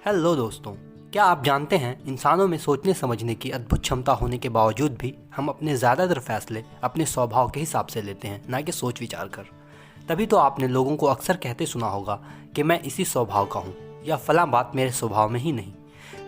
Hello दोस्तों, क्या आप जानते हैं इंसानों में सोचने समझने की अद्भुत क्षमता होने के बावजूद भी हम अपने ज़्यादातर फैसले अपने स्वभाव के हिसाब से लेते हैं, ना कि सोच विचार कर। तभी तो आपने लोगों को अक्सर कहते सुना होगा कि मैं इसी स्वभाव का हूँ या फलां बात मेरे स्वभाव में ही नहीं।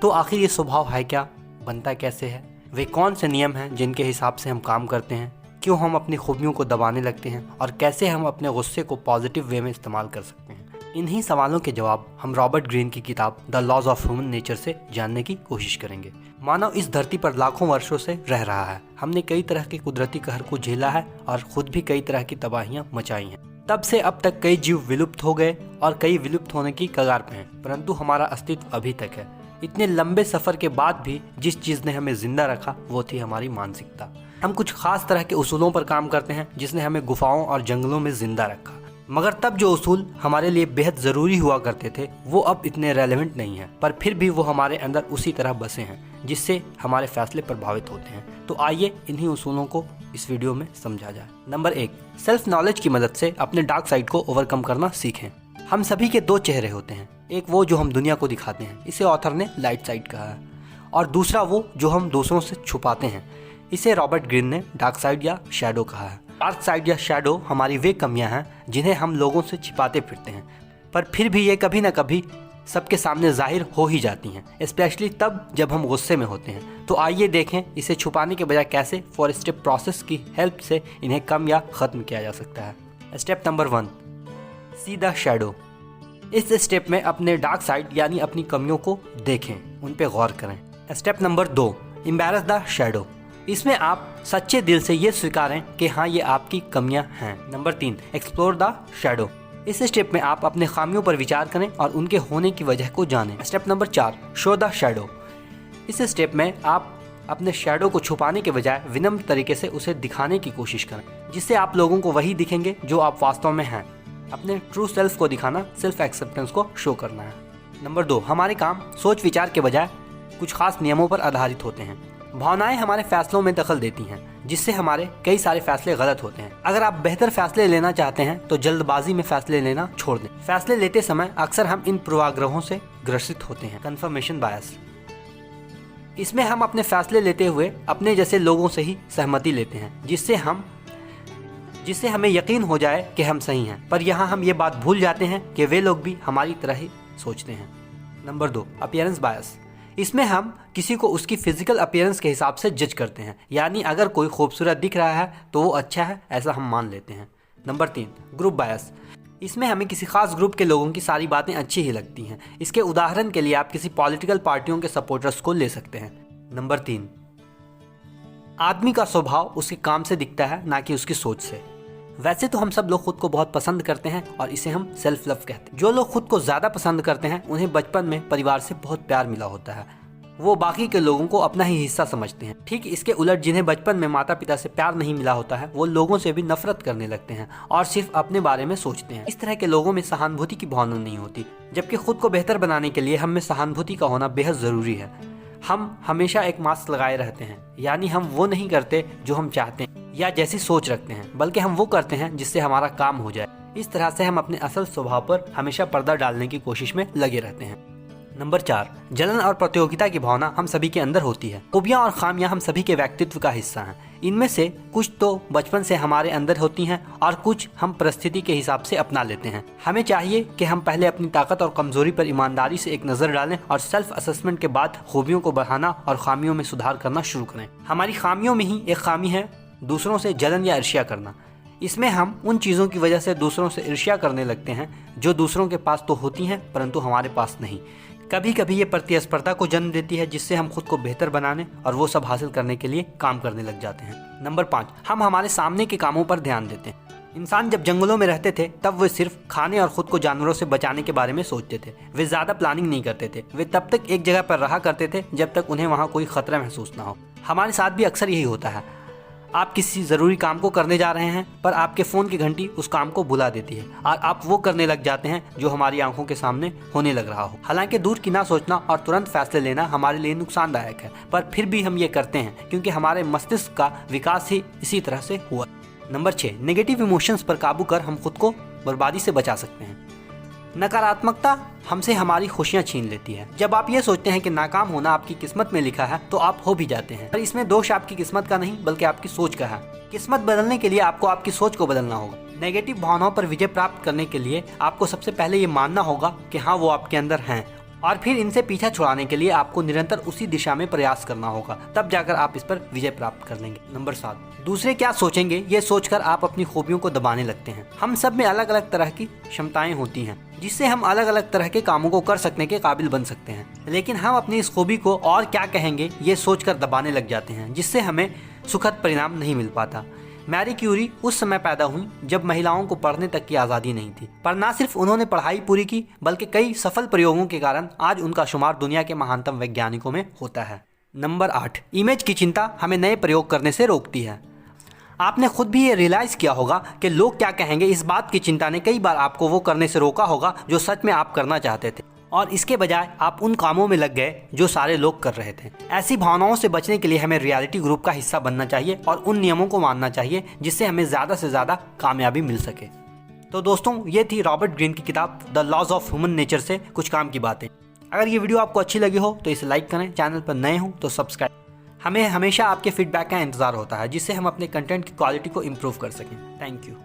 तो आखिर ये स्वभाव है क्या, बनता कैसे है, वे कौन से नियम हैं जिनके हिसाब से हम काम करते हैं, क्यों हम अपनी खूबियों को दबाने लगते हैं और कैसे हम अपने गुस्से को पॉजिटिव वे में इस्तेमाल कर सकते हैं। इन्हीं सवालों के जवाब हम रॉबर्ट ग्रीन की किताब the laws of human nature से जानने की कोशिश करेंगे। मानव इस धरती पर लाखों वर्षों से रह रहा है। हमने कई तरह के कुदरती कहर को झेला है और खुद भी कई तरह की तबाहियां मचाई हैं। तब से अब तक कई जीव विलुप्त हो गए और कई विलुप्त होने की कगार पे हैं, परंतु हमारा अस्तित्व अभी तक है। इतने लंबे सफर के बाद भी जिस चीज ने हमें जिंदा रखा वो थी हमारी मानसिकता। हम कुछ खास तरह के उसूलों पर काम करते हैं जिसने हमें गुफाओं और जंगलों में जिंदा रखा, मगर तब जो उसूल हमारे लिए बेहद ज़रूरी हुआ करते थे वो अब इतने रेलेवेंट नहीं है, पर फिर भी वो हमारे अंदर उसी तरह बसे हैं जिससे हमारे फैसले प्रभावित होते हैं। तो आइए इन्हीं उसूलों को इस वीडियो में समझा जाए। नंबर 1, सेल्फ नॉलेज की मदद से अपने डार्क साइड को ओवरकम करना सीखें। हम सभी के दो चेहरे होते हैं, एक वो जो हम दुनिया को दिखाते हैं, इसे ऑथर ने लाइट साइड कहा है, और दूसरा वो जो हम दूसरों से छुपाते हैं, इसे रॉबर्ट ग्रीन ने डार्क साइड या शैडो कहा है। डार्क साइड या शैडो हमारी वे कमियां हैं जिन्हें हम लोगों से छिपाते फिरते हैं, पर फिर भी ये कभी ना कभी सबके सामने जाहिर हो ही जाती हैं, स्पेशली तब जब हम गुस्से में होते हैं। तो आइए देखें इसे छुपाने के बजाय कैसे 4 स्टेप प्रोसेस की हेल्प से इन्हें कम या ख़त्म किया जा सकता है। Step number 1, see the shadow. इस स्टेप में अपने डार्क साइड यानी अपनी कमियों को देखें, उन पे गौर करें। Step number 2, embarrass the shadow. इसमें आप सच्चे दिल से ये स्वीकारें कि हाँ ये आपकी कमियां हैं। Number 3, explore the shadow. इस स्टेप में आप अपने खामियों पर विचार करें और उनके होने की वजह को जानें। Step number 4, show the shadow. इस स्टेप में आप अपने शैडो को छुपाने के बजाय विनम्र तरीके से उसे दिखाने की कोशिश करें, जिससे आप लोगों को वही दिखेंगे जो आप वास्तव में हैं। अपने ट्रू सेल्फ को दिखाना, सेल्फ एक्सेप्टेंस को शो करना है। नंबर 2, हमारे काम सोच विचार के बजाय कुछ खास नियमों पर आधारित होते हैं। भावनाएं हमारे फैसलों में दखल देती हैं, जिससे हमारे कई सारे फैसले गलत होते हैं। अगर आप बेहतर फैसले लेना चाहते हैं तो जल्दबाजी में फैसले लेना छोड़ दें। फैसले लेते समय अक्सर हम इन पूर्वाग्रहों से ग्रसित होते हैं, कंफर्मेशन बायस। इसमें हम अपने फैसले लेते हुए अपने जैसे लोगों से ही सहमति लेते हैं, जिससे हमें यकीन हो जाए कि हम सही हैं, पर यहाँ हम ये बात भूल जाते हैं कि वे लोग भी हमारी तरह ही सोचते हैं। नंबर 2, अपीयरेंस बायस। इसमें हम किसी को उसकी फिजिकल अपीयरेंस के हिसाब से जज करते हैं, यानी अगर कोई खूबसूरत दिख रहा है तो वो अच्छा है, ऐसा हम मान लेते हैं। नंबर 3, ग्रुप बायस। इसमें हमें किसी खास ग्रुप के लोगों की सारी बातें अच्छी ही लगती हैं। इसके उदाहरण के लिए आप किसी पॉलिटिकल पार्टियों के सपोर्टर्स को ले सकते हैं। नंबर 3, आदमी का स्वभाव उसके काम से दिखता है, ना कि उसकी सोच से। वैसे तो हम सब लोग खुद को बहुत पसंद करते हैं और इसे हम सेल्फ लव कहते हैं। जो लोग खुद को ज़्यादा पसंद करते हैं उन्हें बचपन में परिवार से बहुत प्यार मिला होता है, वो बाकी के लोगों को अपना ही हिस्सा समझते हैं। ठीक इसके उलट जिन्हें बचपन में माता पिता से प्यार नहीं मिला होता है वो लोगों से भी नफरत करने लगते हैं और सिर्फ अपने बारे में सोचते हैं। इस तरह के लोगों में सहानुभूति की भावना नहीं होती, जबकि खुद को बेहतर बनाने के लिए हम में सहानुभूति का होना बेहद ज़रूरी है। हम हमेशा एक मास्क लगाए रहते हैं, यानी हम वो नहीं करते जो हम चाहते हैं या जैसी सोच रखते हैं, बल्कि हम वो करते हैं जिससे हमारा काम हो जाए। इस तरह से हम अपने असल स्वभाव पर हमेशा पर्दा डालने की कोशिश में लगे रहते हैं। नंबर 4, जलन और प्रतियोगिता की भावना हम सभी के अंदर होती है। खूबियां और खामियां हम सभी के व्यक्तित्व का हिस्सा हैं। इनमें से कुछ तो बचपन से हमारे अंदर होती हैं और कुछ हम परिस्थिति के हिसाब से अपना लेते हैं। हमें चाहिए कि हम पहले अपनी ताकत और कमजोरी पर ईमानदारी से एक नज़र डालें और सेल्फ असेसमेंट के बाद खूबियों को बढ़ाना और खामियों में सुधार करना शुरू करें। हमारी खामियों में ही एक खामी है दूसरों से जलन या ईर्ष्या करना। इसमें हम उन चीज़ों की वजह से दूसरों से ईर्ष्या करने लगते हैं जो दूसरों के पास तो होती हैं परंतु हमारे पास नहीं। कभी कभी ये प्रतिस्पर्धा को जन्म देती है, जिससे हम खुद को बेहतर बनाने और वो सब हासिल करने के लिए काम करने लग जाते हैं। नंबर 5, हम हमारे सामने के कामों पर ध्यान देते हैं। इंसान जब जंगलों में रहते थे तब वे सिर्फ खाने और खुद को जानवरों से बचाने के बारे में सोचते थे। वे ज़्यादा प्लानिंग नहीं करते थे। वे तब तक एक जगह पर रहा करते थे जब तक उन्हें वहाँ कोई खतरा महसूस ना हो। हमारे साथ भी अक्सर यही होता है। आप किसी ज़रूरी काम को करने जा रहे हैं पर आपके फ़ोन की घंटी उस काम को बुला देती है और आप वो करने लग जाते हैं जो हमारी आंखों के सामने होने लग रहा हो। हालांकि दूर की ना सोचना और तुरंत फैसले लेना हमारे लिए नुकसानदायक है, पर फिर भी हम ये करते हैं क्योंकि हमारे मस्तिष्क का विकास ही इसी तरह से हुआ। नंबर 6, नेगेटिव इमोशंस पर काबू कर हम खुद को बर्बादी से बचा सकते हैं। नकारात्मकता हमसे हमारी खुशियां छीन लेती है। जब आप ये सोचते हैं कि नाकाम होना आपकी किस्मत में लिखा है तो आप हो भी जाते हैं। पर इसमें दोष आपकी किस्मत का नहीं बल्कि आपकी सोच का है। किस्मत बदलने के लिए आपको आपकी सोच को बदलना होगा। नेगेटिव भावनाओं पर विजय प्राप्त करने के लिए आपको सबसे पहले ये मानना होगा कि हाँ वो आपके अंदर हैं, और फिर इनसे पीछा छुड़ाने के लिए आपको निरंतर उसी दिशा में प्रयास करना होगा। तब जाकर आप इस पर विजय प्राप्त कर लेंगे। नंबर 7, दूसरे क्या सोचेंगे ये सोचकर आप अपनी खूबियों को दबाने लगते हैं। हम सब में अलग अलग तरह की क्षमताएं होती हैं जिससे हम अलग अलग तरह के कामों को कर सकने के काबिल बन सकते हैं, लेकिन हम अपनी इस खूबी को और क्या कहेंगे ये सोचकर दबाने लग जाते हैं, जिससे हमें सुखद परिणाम नहीं मिल पाता। मैरी क्यूरी उस समय पैदा हुई जब महिलाओं को पढ़ने तक की आज़ादी नहीं थी, पर न सिर्फ उन्होंने पढ़ाई पूरी की बल्कि कई सफल प्रयोगों के कारण आज उनका शुमार दुनिया के महानतम वैज्ञानिकों में होता है। नंबर 8, इमेज की चिंता हमें नए प्रयोग करने से रोकती है। आपने खुद भी ये रियलाइज़ किया होगा कि लोग क्या कहेंगे इस बात की चिंता ने कई बार आपको वो करने से रोका होगा जो सच में आप करना चाहते थे, और इसके बजाय आप उन कामों में लग गए जो सारे लोग कर रहे थे। ऐसी भावनाओं से बचने के लिए हमें रियलिटी ग्रुप का हिस्सा बनना चाहिए और उन नियमों को मानना चाहिए जिससे हमें ज़्यादा से ज़्यादा कामयाबी मिल सके। तो दोस्तों, ये थी रॉबर्ट ग्रीन की किताब the laws of human nature से कुछ काम की बातें। अगर ये वीडियो आपको अच्छी लगी हो तो इसे लाइक करें, चैनल पर नए हो तो सब्सक्राइब। हमें हमेशा आपके फीडबैक का इंतज़ार होता है जिससे हम अपने कंटेंट की क्वालिटी को इम्प्रूव कर सकें। Thank you.